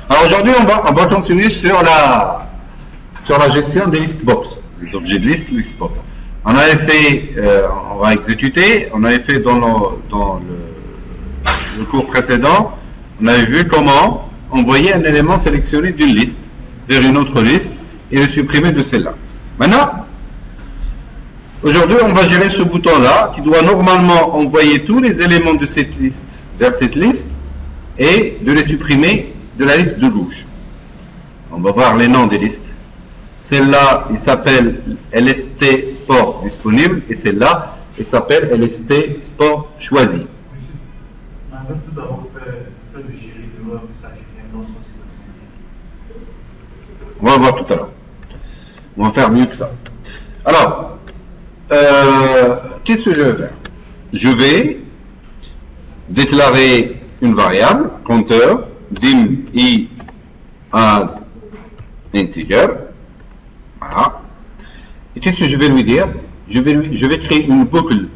Alors aujourd'hui, on va continuer sur la gestion des listbox, les objets de liste, listbox. On avait fait, on va exécuter, on avait fait dans le cours précédent, on avait vu comment envoyer un élément sélectionné d'une liste vers une autre liste et le supprimer de celle-là. Maintenant, aujourd'hui, on va gérer ce bouton-là qui doit normalement envoyer tous les éléments de cette liste vers cette liste et de les supprimer de la liste de gauche. On va voir les noms des listes. Celle-là, il s'appelle LST Sport disponible et celle-là, il s'appelle LST Sport choisi. On va voir tout à l'heure. On va faire mieux que ça. Alors, qu'est-ce que je vais faire? Je vais déclarer une variable, compteur, dim I as integer. Voilà. Et qu'est-ce que je vais lui dire? Je vais créer une boucle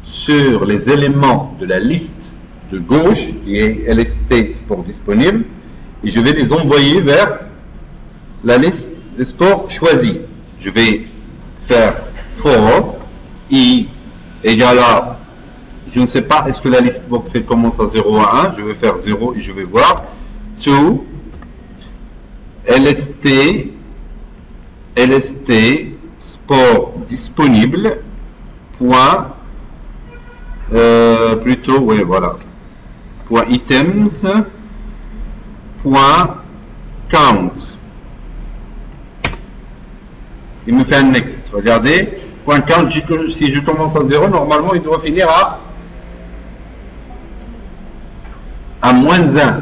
sur les éléments de la liste de gauche qui est LST sport disponible et je vais les envoyer vers la liste des sports choisis. Je vais faire for I égale à, je ne sais pas, est-ce que la liste box elle commence à 0 à 1, je vais faire 0 et je vais voir to LST sport disponible point plutôt, ouais, voilà, point items point count. Il me fait un next, regardez, point count, si je commence à 0, normalement il doit finir à moins 1.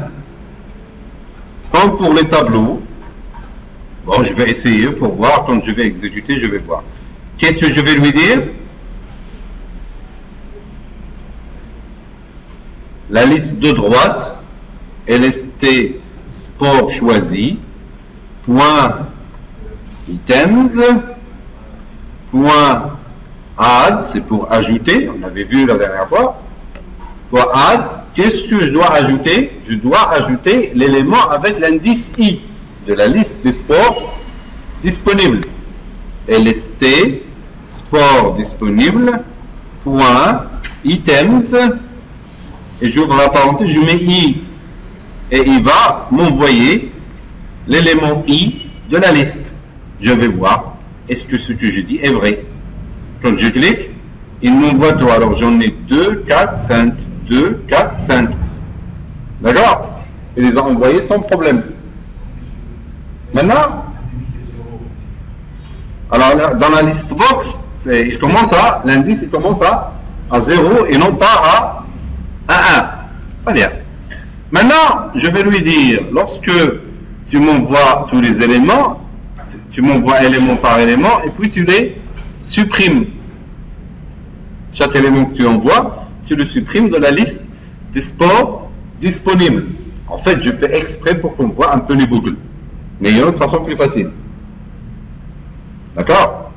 Comme pour les tableaux, bon, je vais essayer pour voir, quand je vais exécuter, je vais voir. Qu'est-ce que je vais lui dire? La liste de droite, LST sport choisi, point items, point add, c'est pour ajouter, on avait vu la dernière fois, point add, qu'est-ce que je dois ajouter? Je dois ajouter l'élément avec l'indice I de la liste des sports disponibles. LST sport disponible, point items, et j'ouvre la parenthèse, je mets I, et il va m'envoyer l'élément I de la liste. Je vais voir, est-ce que ce que je dis est vrai? Quand je clique, il m'envoie tout. Alors j'en ai 2, 4, 5, 2, 4, 5. D'accord? Il les a envoyés sans problème. Maintenant, alors là, dans la liste box, il commence à, l'indice il commence à 0 et non pas à 1. Très bien. Maintenant, je vais lui dire, lorsque tu m'envoies tous les éléments, tu m'envoies élément par élément et puis tu les supprimes. Chaque élément que tu envoies, tu le supprimes de la liste des sports disponibles. En fait, je fais exprès pour qu'on voit un peu les boucles. Mais il y a une autre façon plus facile. D'accord?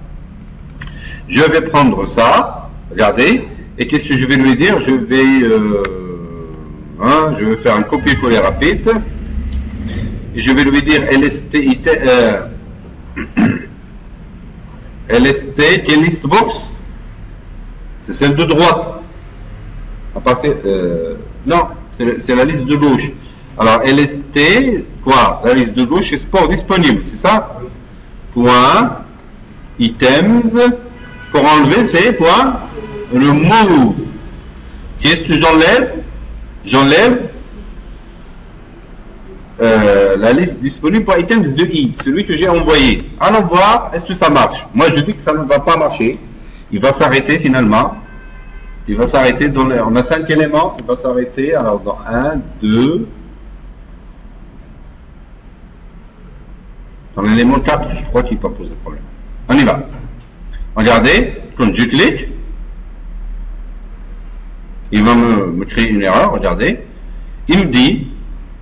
Je vais prendre ça, regardez, et qu'est-ce que je vais lui dire? Je vais faire un copier-coller rapide. Et je vais lui dire LST, quelle liste box? C'est celle de droite. À partir, non, c'est la liste de gauche. Alors LST, quoi? La liste de gauche est sport disponible, c'est ça? Point items. Pour enlever, c'est point remove. Qu'est-ce que j'enlève? J'enlève la liste disponible pour items de I, celui que j'ai envoyé. Allons voir, est-ce que ça marche? Moi, je dis que ça ne va pas marcher. Il va s'arrêter finalement. Il va s'arrêter dans on a 5 éléments. Il va s'arrêter alors dans 1, 2. Dans l'élément 4, je crois qu'il va poser problème. On y va. Regardez, quand je clique, il va me créer une erreur. Regardez. Il me dit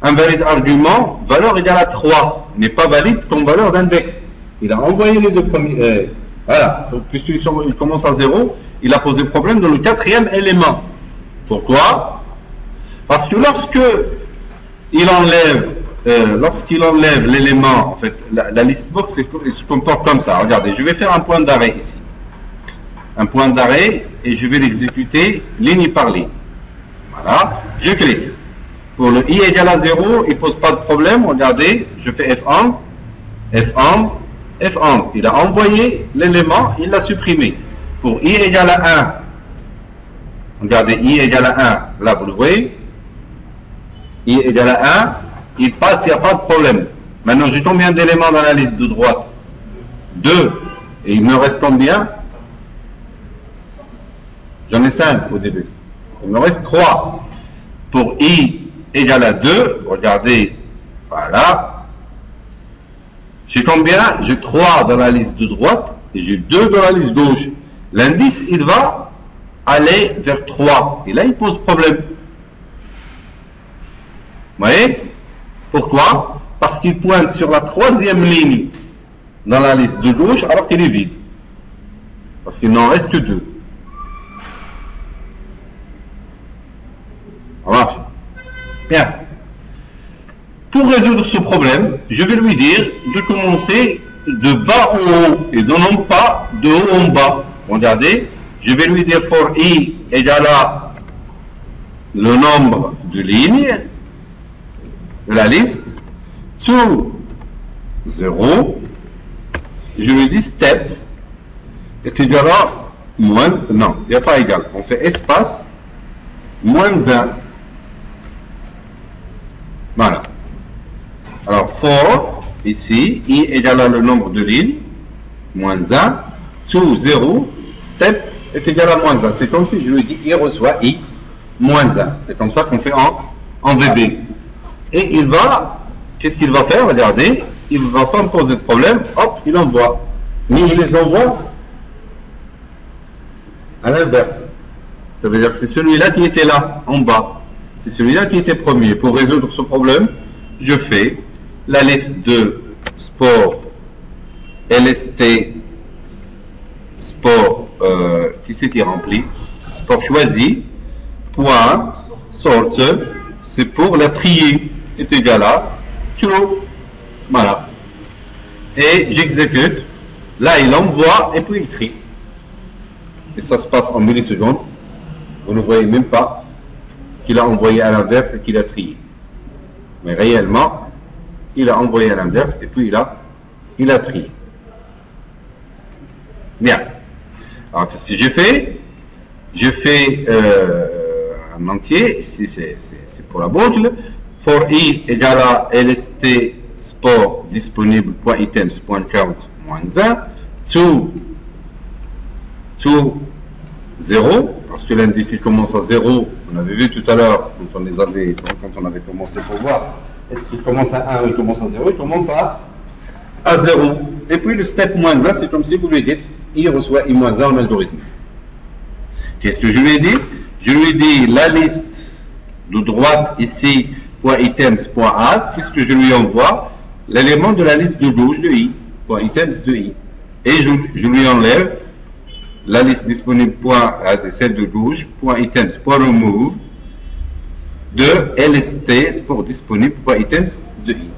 invalide argument, valeur égale à 3, n'est pas valide comme valeur d'index. Il a envoyé les deux premiers. Voilà, donc puisqu'il commence à 0, il a posé problème dans le 4e élément. Pourquoi? Parce que lorsque il enlève lorsqu'il enlève l'élément, en fait, la liste box se comporte comme ça. Regardez, je vais faire un point d'arrêt ici. Un point d'arrêt et je vais l'exécuter ligne par ligne. Voilà, je clique. Pour le i égale à 0, il ne pose pas de problème. Regardez, je fais F11, F11, F11. Il a envoyé l'élément, il l'a supprimé. Pour i égale à 1, regardez, i égale à 1, là vous le voyez, i égale à 1, il passe, il n'y a pas de problème. Maintenant, j'ai combien d'éléments dans la liste de droite? 2. Et il me reste combien? J'en ai 5 au début. Il me reste 3. Pour i égale à 2, regardez, voilà. J'ai combien? J'ai 3 dans la liste de droite et j'ai 2 dans la liste gauche. L'indice, il va aller vers 3. Et là, il pose problème. Vous voyez? Pourquoi? Parce qu'il pointe sur la 3e ligne dans la liste de gauche alors qu'elle est vide. Parce qu'il n'en reste que 2. Ça marche? Bien. Pour résoudre ce problème, je vais lui dire de commencer de bas en haut et de non pas de haut en bas. Regardez, je vais lui dire for i égale à le nombre de lignes de la liste to 0. Je lui dis step est égal à moins, non, il n'y a pas égal, on fait espace moins 1. Voilà. Alors, for, ici, i égale à le nombre de lignes, moins 1, to 0, step est égal à moins 1. C'est comme si je lui dis, il reçoit i, moins 1. C'est comme ça qu'on fait en VB. Et il va, qu'est-ce qu'il va faire? Regardez, il ne va pas me poser de problème, hop, il envoie. Mais il les envoie à l'inverse. Ça veut dire que c'est celui-là qui était là, en bas. C'est celui-là qui était premier. Pour résoudre ce problème, je fais la liste de sport LST sport qui c'est qui est rempli, sport choisi, point, sort, c'est pour la trier, est égal à true. Voilà. Et j'exécute. Là, il envoie et puis il trie. Et ça se passe en millisecondes. Vous ne voyez même pas qu'il a envoyé à l'inverse et qu'il a trié. Mais réellement, il a envoyé à l'inverse et puis il a trié. Bien. Alors, qu'est-ce que j'ai fait? J'ai fait un entier. Ici, c'est pour la boucle. For i égale à lst sport disponible.items.count moins 1 to 0, parce que l'indice il commence à 0. On avait vu tout à l'heure quand on avait commencé pour voir est-ce qu'il commence à 1 ou il commence à 0. Il commence à 0. Et puis le step moins 1, c'est comme si vous lui dites il reçoit i moins 1 en algorithme. Qu'est-ce que je lui ai dit? Je lui ai dit la liste de droite ici .items.add, puisque je lui envoie l'élément de la liste de gauche de i, .items de i. Et je lui enlève la liste disponible celle de gauche, .items.remove de lst pour disponible .items de i.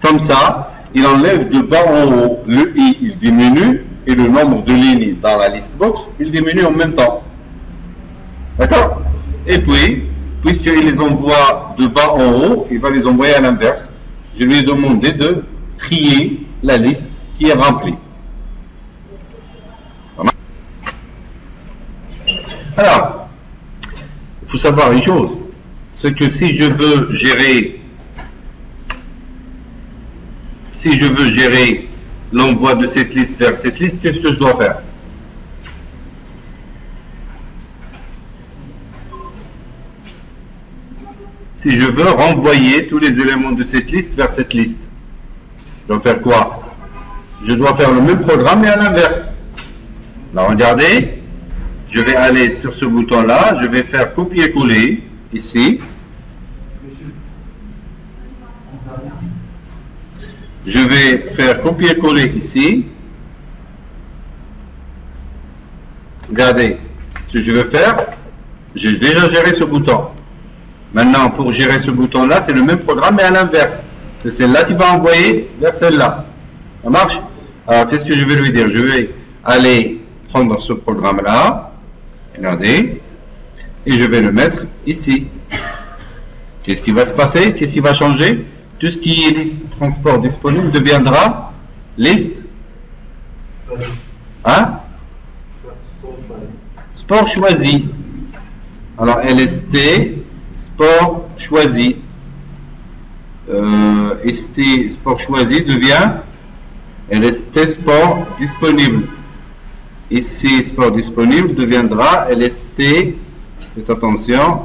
Comme ça, il enlève de bas en haut le i, il diminue, et le nombre de lignes dans la liste box, il diminue en même temps. D'accord? Et puis, puisqu'il les envoie de bas en haut, il va les envoyer à l'inverse. Je lui ai demandé de trier la liste qui est remplie. Alors, il faut savoir une chose, c'est que si je veux gérer l'envoi de cette liste vers cette liste, qu'est-ce que je dois faire? Si je veux renvoyer tous les éléments de cette liste vers cette liste, je dois faire quoi? Je dois faire le même programme mais à l'inverse. Là, regardez, je vais aller sur ce bouton-là, je vais faire copier-coller ici. Je vais faire copier-coller ici. Regardez, ce que je vais faire, j'ai déjà géré ce bouton. Maintenant, pour gérer ce bouton-là, c'est le même programme, mais à l'inverse. C'est celle-là qui va envoyer vers celle-là. Ça marche? Alors, qu'est-ce que je vais lui dire? Je vais aller prendre ce programme-là, regardez, et je vais le mettre ici. Qu'est-ce qui va se passer? Qu'est-ce qui va changer? Tout ce qui est liste transport disponible deviendra liste. Hein? Sport choisi. Alors, LST, sport choisi. ST, sport choisi devient LST, sport disponible. Ici, sport disponible deviendra LST, faites attention,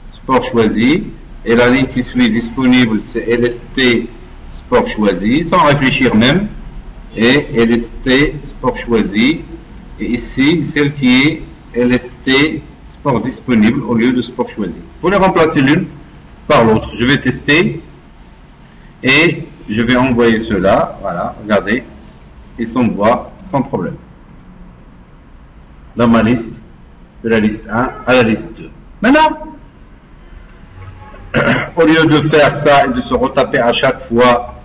sport choisi. Et la ligne qui suit disponible, c'est LST, sport choisi, sans réfléchir même. Et LST, sport choisi. Et ici, celle qui est LST, sport disponible au lieu de sport choisi. Vous les remplacez l'une par l'autre. Je vais tester et je vais envoyer cela. Voilà, regardez, ils s'envoient sans problème dans ma liste, de la liste 1 à la liste 2. Maintenant, au lieu de faire ça et de se retaper à chaque fois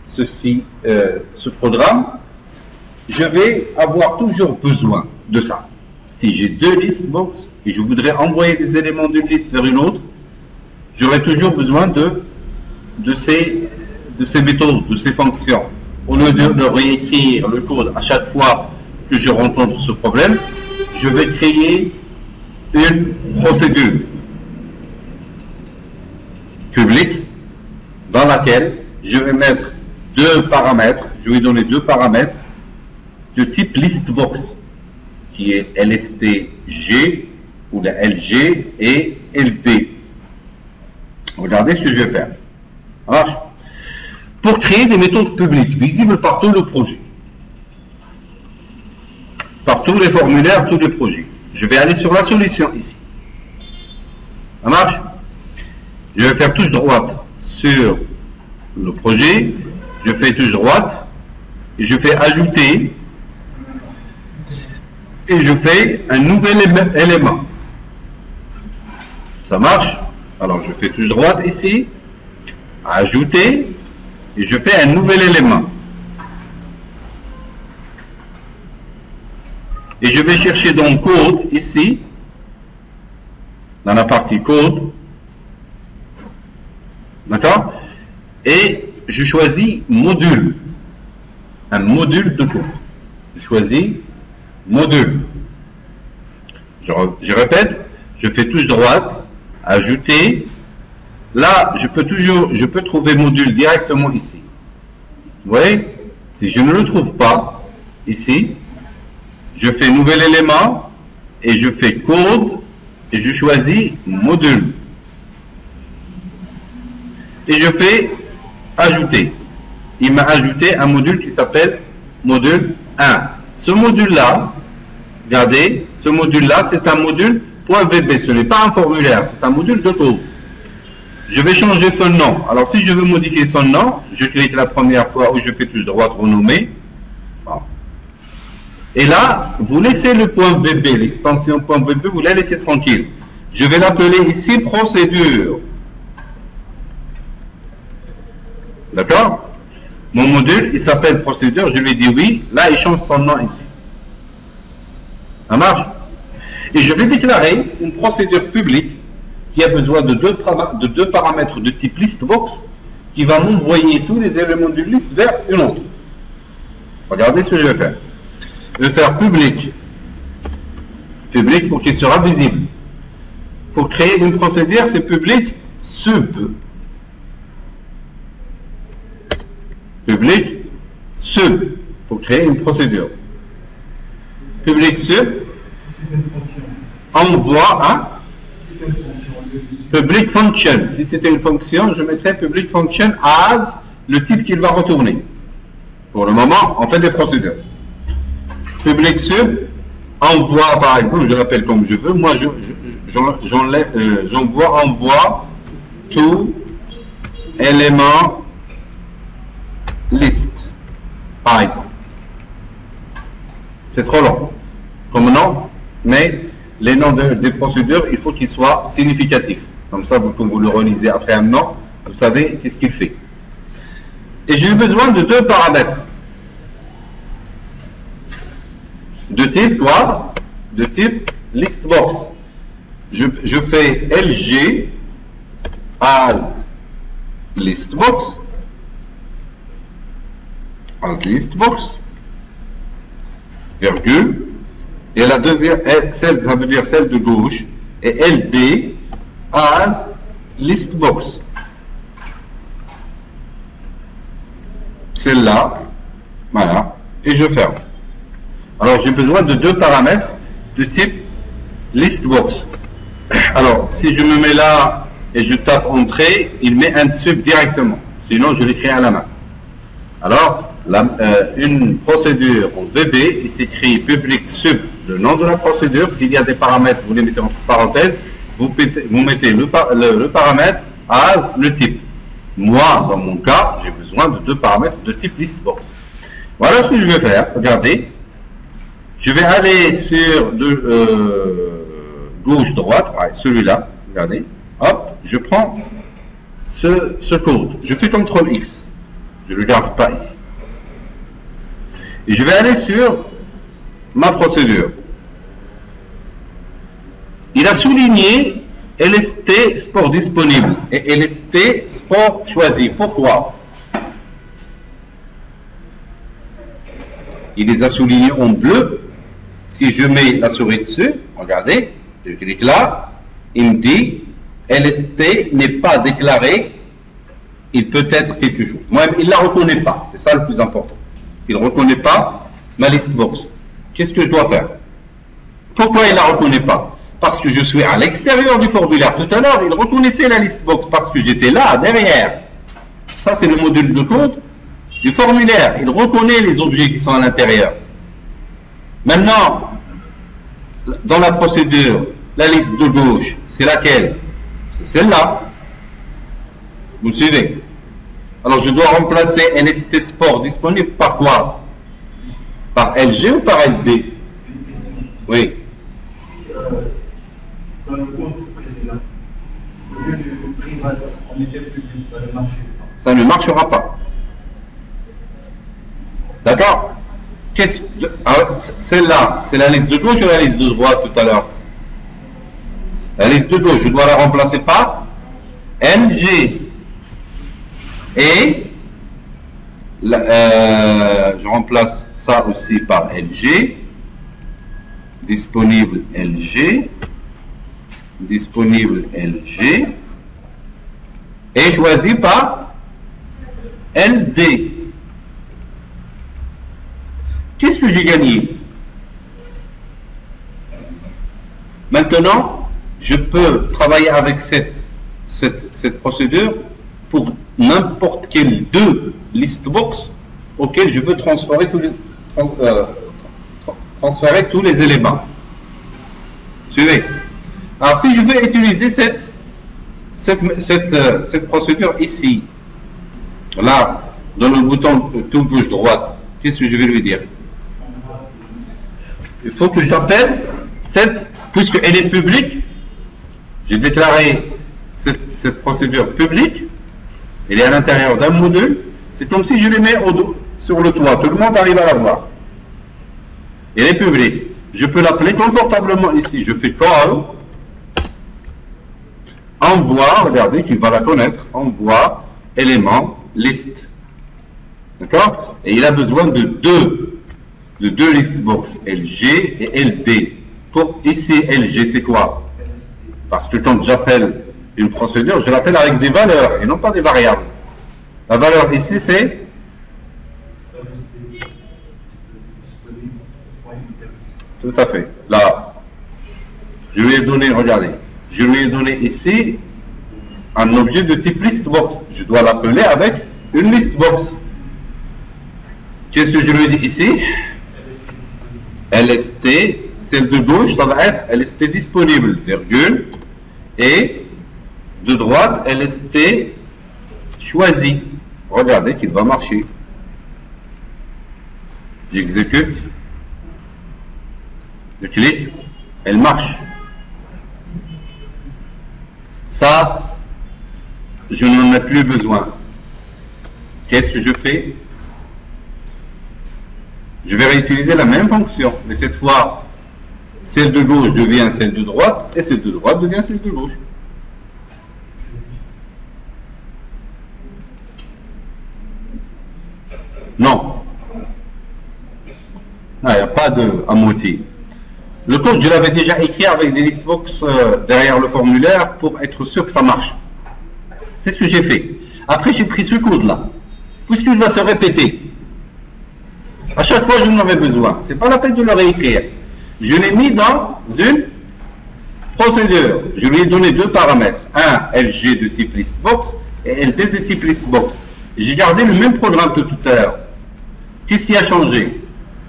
ce programme, je vais avoir toujours besoin de ça. Si j'ai deux listes box et je voudrais envoyer des éléments d'une liste vers une autre, j'aurai toujours besoin de ces méthodes, de ces fonctions. Au lieu de réécrire le code à chaque fois que je rencontre ce problème, je vais créer une procédure publique dans laquelle je vais mettre deux paramètres, je vais donner deux paramètres de type listbox qui est LSTG ou la LG et LB. Regardez ce que je vais faire. Ça marche? Pour créer des méthodes publiques visibles par tout le projet, par tous les formulaires, tous les projets, je vais aller sur la solution ici. Ça marche? Je vais faire touche droite sur le projet, je fais touche droite et je fais ajouter et je fais un nouvel élément. Ça marche? Alors je fais touche droite ici, ajouter et je fais un nouvel élément. Et je vais chercher dans code ici, dans la partie code. D'accord? Et je choisis module. Un module de code. Je choisis module. Je répète, je fais touche droite, ajouter. Là, je peux trouver module directement ici. Vous voyez? Si je ne le trouve pas ici, je fais nouvel élément et je fais code et je choisis module. Et je fais ajouter. Il m'a ajouté un module qui s'appelle module 1. Ce module-là, regardez, ce module-là, c'est un module .vb. Ce n'est pas un formulaire, c'est un module de code. Je vais changer son nom. Alors, si je veux modifier son nom, je clique la première fois où je fais touche droite, renommer. Bon. Et là, vous laissez le .vb, l'extension .vb, vous la laissez tranquille. Je vais l'appeler ici procédure. D'accord? Mon module, il s'appelle procédure, je lui dis oui. Là, il change son nom ici. Ça marche? Et je vais déclarer une procédure publique qui a besoin de deux paramètres de type listbox qui va m'envoyer tous les éléments d'une liste vers une autre. Regardez ce que je vais faire. Je vais faire public. Public pour qu'il sera visible. Pour créer une procédure, c'est public sub. Public sub pour créer une procédure. Public sub envoie un public function. Si c'était une fonction, je mettrais public function as le type qu'il va retourner. Pour le moment, on fait des procédures. Public sub envoie, par exemple, je l'appelle comme je veux. Moi, envoie tout élément liste, par exemple. C'est trop long comme nom, mais les noms des procédures, il faut qu'ils soient significatifs. Comme ça, quand vous le relisez après un an, vous savez qu'est-ce qu'il fait. Et j'ai besoin de deux paramètres. De type quoi? De type listbox. Je fais LG as listbox. As listbox. Virgule. Et la deuxième, celle, ça veut dire celle de gauche. Et LD as listbox. Celle-là. Voilà. Et je ferme. Alors, j'ai besoin de deux paramètres de type listbox. Alors, si je me mets là et je tape entrée, il met un sub directement. Sinon, je l'écris à la main. Alors, une procédure en VB, il s'écrit public sub, le nom de la procédure. S'il y a des paramètres, vous les mettez entre parenthèses. Vous mettez le paramètre as le type. Moi, dans mon cas, j'ai besoin de deux paramètres de type listbox. Voilà ce que je vais faire. Regardez. Je vais aller sur gauche-droite, celui-là, regardez, hop, je prends ce code, je fais CTRL X, je ne le garde pas ici. Et je vais aller sur ma procédure. Il a souligné LST sport disponible et LST sport choisi. Pourquoi? Il les a soulignés en bleu. Si je mets la souris dessus, regardez, je clique là, il me dit LST n'est pas déclaré, il peut être quelque chose. Moi-même, il ne la reconnaît pas, c'est ça le plus important. Il ne reconnaît pas ma listbox. Qu'est-ce que je dois faire? Pourquoi il ne la reconnaît pas? Parce que je suis à l'extérieur du formulaire. Tout à l'heure, il reconnaissait la listbox parce que j'étais là, derrière. Ça, c'est le module de code du formulaire. Il reconnaît les objets qui sont à l'intérieur. Maintenant, dans la procédure, la liste de gauche, c'est laquelle? C'est celle-là. Vous me suivez? Alors, je dois remplacer LST Sport disponible par quoi? Par LG ou par LB? Oui. Dans le compte précédent, au lieu de privat, on mettait public, ça ne marchait pas. Ça ne marchera pas. D'accord? Celle-là, c'est la liste de gauche ou la liste de droite tout à l'heure? La liste de gauche, je dois la remplacer par LG. Et je remplace ça aussi par LG. Disponible LG. Disponible LG. Et choisi par LD. Qu'est-ce que j'ai gagné? Maintenant, je peux travailler avec cette procédure pour n'importe quelle deux listbox auxquelles je veux transférer tous les éléments. Suivez. Alors, si je veux utiliser cette procédure ici, là, dans le bouton tout gauche-droite, qu'est-ce que je vais lui dire? Il faut que j'appelle puisqu'elle est publique, j'ai déclaré cette procédure publique, elle est à l'intérieur d'un module, c'est comme si je les mets sur le toit, tout le monde arrive à la voir. Elle est publique, je peux l'appeler confortablement ici, je fais call, envoie, regardez qu'il va la connaître, envoie, élément, liste. D'accord? Et il a besoin de deux listbox, LG et LD. Pour ici, LG, c'est quoi? Parce que quand j'appelle une procédure, je l'appelle avec des valeurs et non pas des variables. La valeur ici, c'est tout à fait. Là, je lui ai donné, regardez, je lui ai donné ici un objet de type listbox. Je dois l'appeler avec une listbox. Qu'est-ce que je lui ai dit ici? LST, celle de gauche, ça va être LST disponible, virgule, et de droite, LST choisi. Regardez qu'il va marcher. J'exécute, je clique, elle marche. Ça, je n'en ai plus besoin. Qu'est-ce que je fais? Je vais réutiliser la même fonction, mais cette fois, celle de gauche devient celle de droite, et celle de droite devient celle de gauche. Non. Il n'y a pas de à moitié. Le code, je l'avais déjà écrit avec des listbox derrière le formulaire pour être sûr que ça marche. C'est ce que j'ai fait. Après, j'ai pris ce code-là, puisqu'il va se répéter. À chaque fois, je n'en avais besoin. C'est pas la peine de le réécrire. Je l'ai mis dans une procédure. Je lui ai donné deux paramètres. Un LG de type listbox et LD de type listbox. J'ai gardé le même programme que tout à l'heure. Qu'est-ce qui a changé?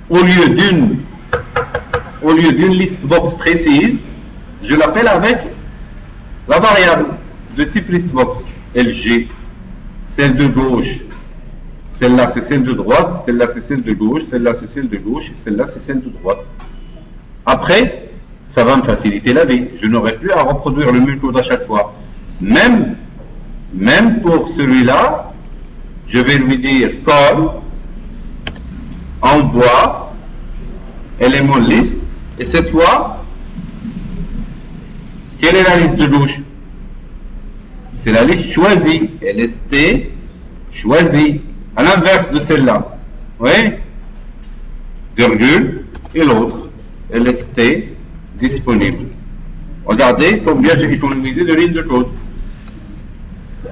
Au lieu d'une listbox précise, je l'appelle avec la variable de type listbox. LG, celle de gauche. Celle-là, c'est celle de droite, celle-là, c'est celle de gauche, celle-là, c'est celle de gauche, et celle-là, c'est celle de droite. Après, ça va me faciliter la vie. Je n'aurai plus à reproduire le même code à chaque fois. Même pour celui-là, je vais lui dire call, envoie, élément liste, et cette fois, quelle est la liste de gauche? C'est la liste choisie, LST choisie, à l'inverse de celle-là. Oui, virgule, et l'autre, LST disponible. Regardez combien j'ai économisé de lignes de code.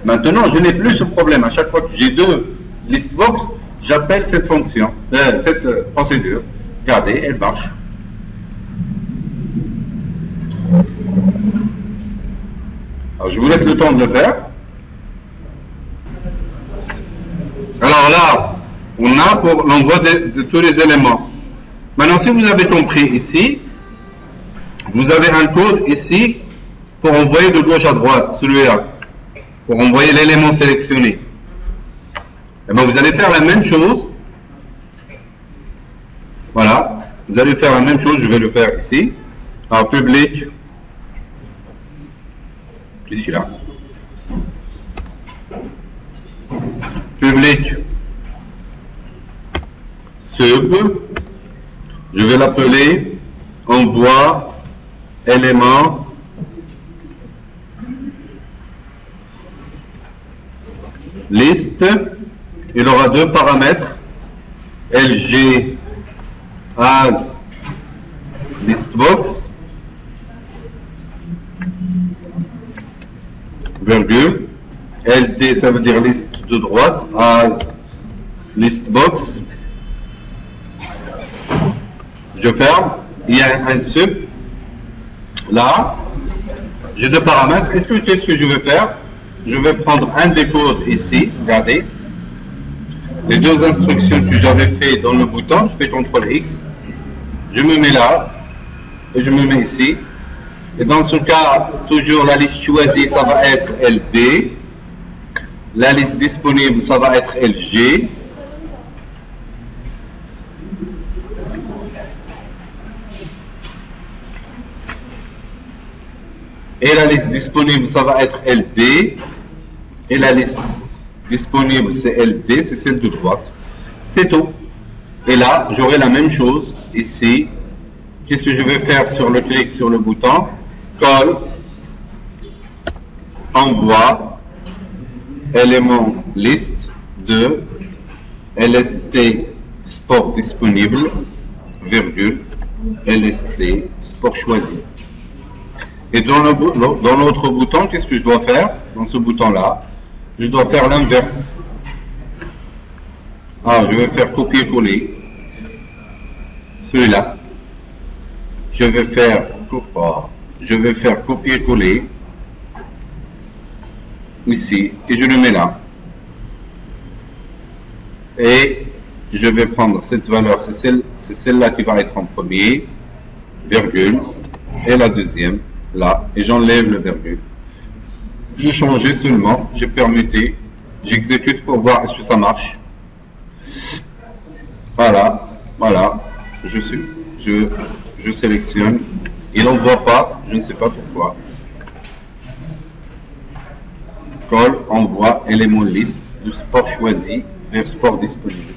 Maintenant, je n'ai plus ce problème. À chaque fois que j'ai deux listbox, j'appelle cette fonction, cette procédure. Regardez, elle marche. Alors, je vous laisse le temps de le faire. Alors là, on a pour l'envoi de tous les éléments. Maintenant, si vous avez compris ici, vous avez un code ici pour envoyer de gauche à droite, celui-là, pour envoyer l'élément sélectionné. Et bien, vous allez faire la même chose. Voilà, vous allez faire la même chose, je vais le faire ici. Alors, public, qu'est-ce qu'il a? Public sub, je vais l'appeler envoi élément liste. Il aura deux paramètres, LG as listbox virgule, LD ça veut dire liste de droite, as listbox. Je ferme, il y a un sub là, j'ai deux paramètres. Qu'est-ce que je vais faire? Je vais prendre un des codes ici, regardez, les deux instructions que j'avais fait dans le bouton, je fais CTRL X, je me mets là, et je me mets ici, et dans ce cas, toujours la liste choisie, ça va être LD, la liste disponible, ça va être LG, et la liste disponible, ça va être LD, et la liste disponible, c'est LD, c'est celle de droite. C'est tout. Et là, j'aurai la même chose ici. Qu'est-ce que je vais faire sur le clic sur le bouton? Call, envoi, élément liste de LST sport disponible, virgule, LST sport choisi. Et dans l'autre bouton, qu'est-ce que je dois faire? Dans ce bouton-là, je dois faire l'inverse. Ah, je vais faire copier-coller. Celui-là. Je vais faire copier-coller. Ici. Et je le mets là. Et je vais prendre cette valeur. C'est celle-là qui va être en premier. Virgule. Et la deuxième. Là. Et j'enlève le virgule. J'ai changé seulement, j'ai permuté, j'exécute pour voir est-ce que ça marche. Voilà, je sélectionne, il n'envoie pas, je ne sais pas pourquoi. Call envoie élément liste du sport choisi vers sport disponible.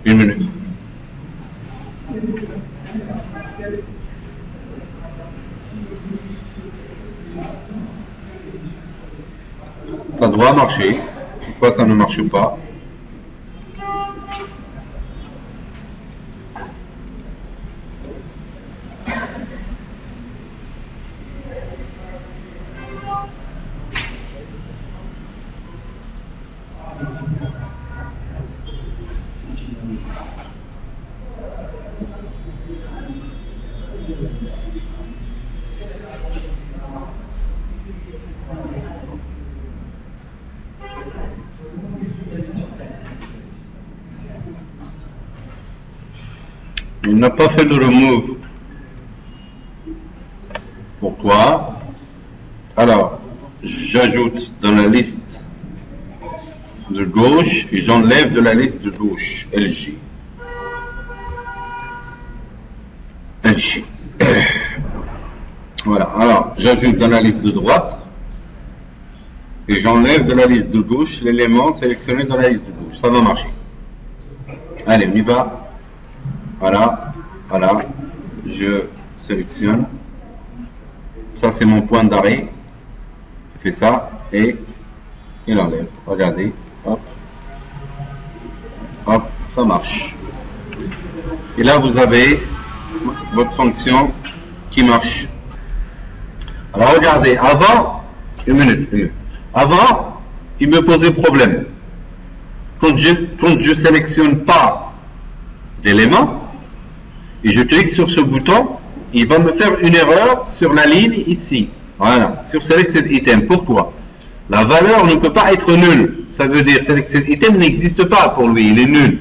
Une minute. Ça doit marcher. Pourquoi ça ne marche pas? Il n'a pas fait le remove. Pourquoi? Alors, j'ajoute dans la liste de gauche et j'enlève de la liste de gauche LG. LG. Voilà. Alors, j'ajoute dans la liste de droite et j'enlève de la liste de gauche l'élément sélectionné dans la liste de gauche. Ça va marcher. Allez, on y va. Voilà, voilà, je sélectionne. Ça, c'est mon point d'arrêt. Je fais ça et il enlève. Regardez, hop, hop, ça marche. Et là, vous avez votre fonction qui marche. Alors, regardez, avant, une minute. Avant, il me posait problème. Quand je sélectionne pas d'éléments, et je clique sur ce bouton, il va me faire une erreur sur la ligne ici. Voilà, sur Selected Item. Pourquoi? La valeur ne peut pas être nulle. Ça veut dire Selected Item n'existe pas pour lui, il est nul.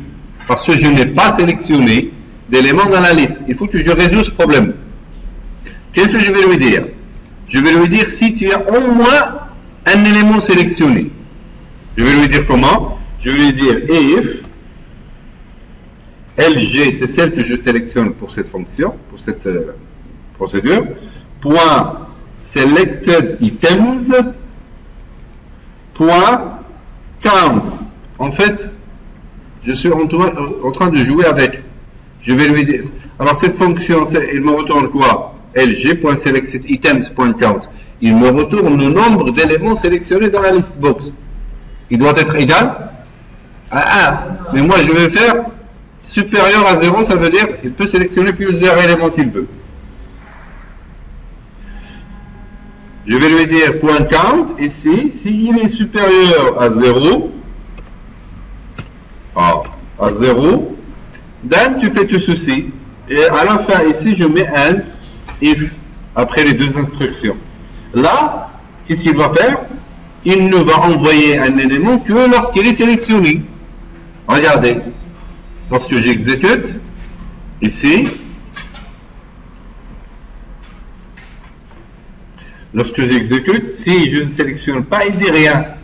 Parce que je n'ai pas sélectionné d'éléments dans la liste. Il faut que je résolve ce problème. Qu'est-ce que je vais lui dire? Je vais lui dire si tu as au moins un élément sélectionné. Je vais lui dire comment? Je vais lui dire if LG, c'est celle que je sélectionne pour cette fonction, pour cette procédure. Point selected items. Point count. En fait, je suis en train de jouer avec. Je vais lui dire. Alors cette fonction, il me retourne quoi? LG.selectedItems.count. Il me retourne le nombre d'éléments sélectionnés dans la liste box. Il doit être égal à 1. Mais moi, je vais faire supérieur à 0, ça veut dire qu'il peut sélectionner plusieurs éléments s'il veut. Je vais lui dire point count ici, s'il est supérieur à 0, à 0, then tu fais tout ceci. Et à la fin ici, je mets un if après les deux instructions. Là, qu'est-ce qu'il va faire? Il ne va envoyer un élément que lorsqu'il est sélectionné. Regardez. Lorsque j'exécute, ici, lorsque j'exécute, si je ne sélectionne pas, il ne dit rien.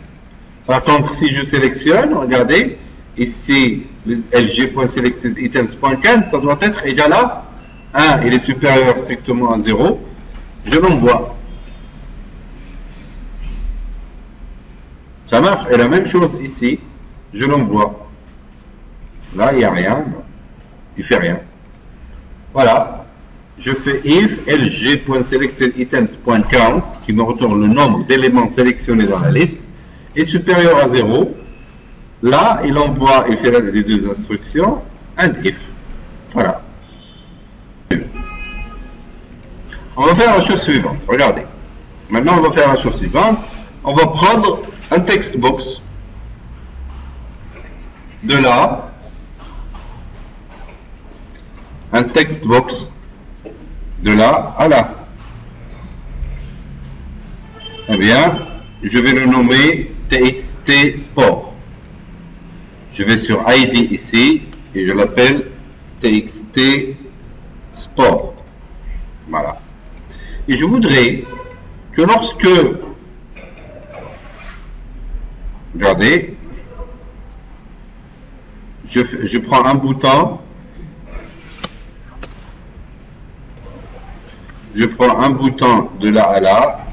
Par contre, si je sélectionne, regardez, ici, lg.selectedItems.count, ça doit être égal à 1, il est supérieur strictement à 0, je l'envoie. Ça marche. Et la même chose ici, je l'envoie. Là, il n'y a rien, il ne fait rien. Voilà, je fais if lg.selectedItems.count qui me retourne le nombre d'éléments sélectionnés dans la liste est supérieur à 0. Là, il envoie, il fait les deux instructions, and if. Voilà. On va faire la chose suivante. Regardez. Maintenant, on va faire la chose suivante. On va prendre un text box de là. Un text box de là à là. Eh bien, je vais le nommer TXT Sport. Je vais sur ID ici et je l'appelle TXT Sport. Voilà. Et je voudrais que lorsque, regardez, je prends un bouton, de là à là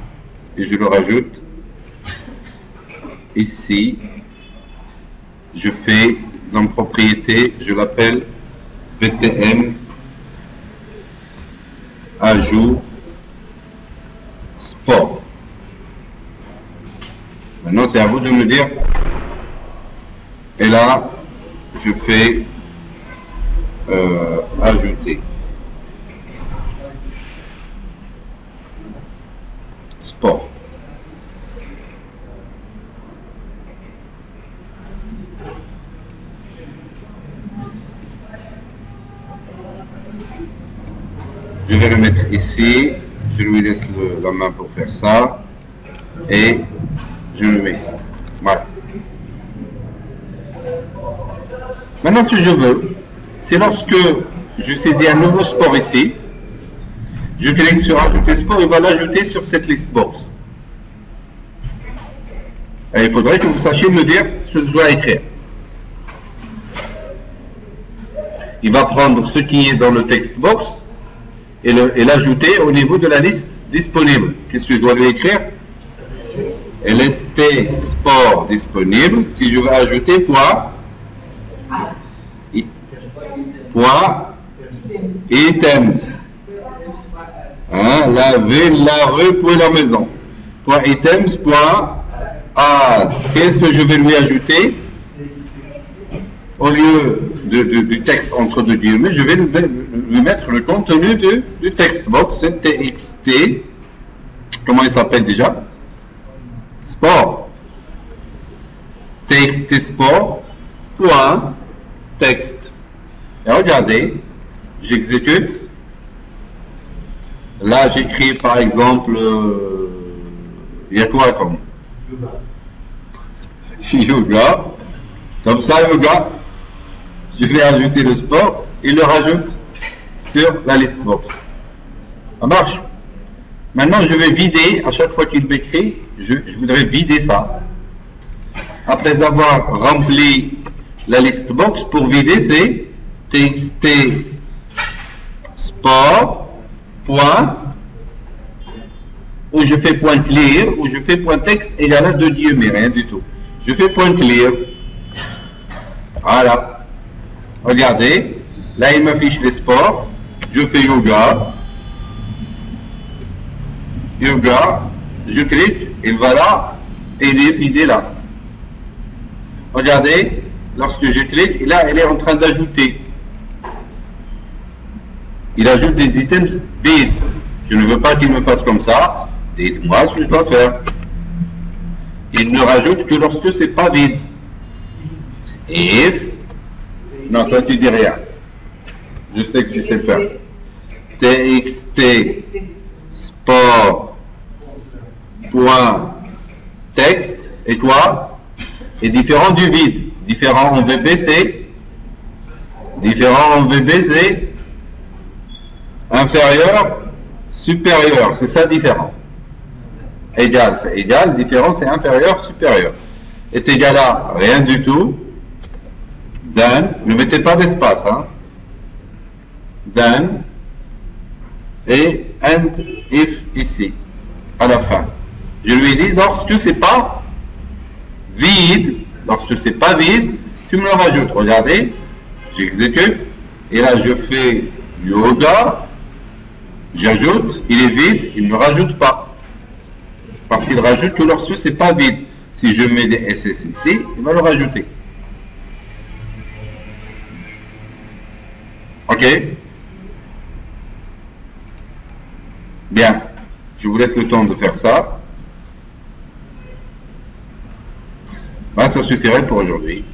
et je le rajoute ici. Je fais dans propriété, je l'appelle VTM ajout sport. Maintenant c'est à vous de me dire. Et là je fais ajouter sport. Je vais le mettre ici, je lui laisse la main pour faire ça, et je le mets ici. Voilà. Maintenant, ce que je veux, c'est lorsque je saisis un nouveau sport ici, je clique sur ajouter sport, il va l'ajouter sur cette liste box. Et il faudrait que vous sachiez me dire ce que je dois écrire. Il va prendre ce qui est dans le text box et l'ajouter au niveau de la liste disponible. Qu'est-ce que je dois lui écrire? LST sport disponible. Si je veux ajouter point items. Hein, la ville, la rue, puis la maison. Point items, point add. Qu'est-ce que je vais lui ajouter? Au lieu du texte entre deux guillemets, je vais lui mettre le contenu du text box, c'est TXT. Comment il s'appelle déjà? Sport. TXT sport. Point texte. Et regardez, j'exécute. Là, j'écris par exemple, il y a quoi comme yoga. Comme ça, yoga. Je vais ajouter le sport et le rajoute sur la liste box. Ça marche. Maintenant, je vais vider, à chaque fois qu'il m'écrit, je voudrais vider ça. Après avoir rempli la liste box, pour vider, c'est txt sport, point, ou je fais point clear, ou je fais point texte égal à 2 guillemets, rien du tout. Je fais point clear. Voilà. Regardez, là il m'affiche les sports, je fais yoga, je clique, et voilà, et il est là. Regardez, lorsque je clique, et là il est en train d'ajouter. Il ajoute des items vides. Je ne veux pas qu'il me fasse comme ça, dites-moi ce que je dois faire. Il ne rajoute que lorsque c'est pas vide. If, non, toi tu dis rien. Je sais que tu sais le faire. TXT sport point texte et quoi est différent du vide. Différent en VB c'est inférieur, supérieur. C'est ça différent. Égal, c'est égal. Différent, c'est inférieur, supérieur. Est égal à rien du tout. Then, ne mettez pas d'espace, hein. Then, et and if ici, à la fin. Je lui ai dit, lorsque c'est pas vide, tu me le rajoutes. Regardez, j'exécute, et là je fais yoga, j'ajoute, il est vide, il ne me rajoute pas. Parce qu'il rajoute que lorsque c'est pas vide. Si je mets des SS ici, il va le rajouter. Ok? Bien. Je vous laisse le temps de faire ça. Ben, ça suffirait pour aujourd'hui.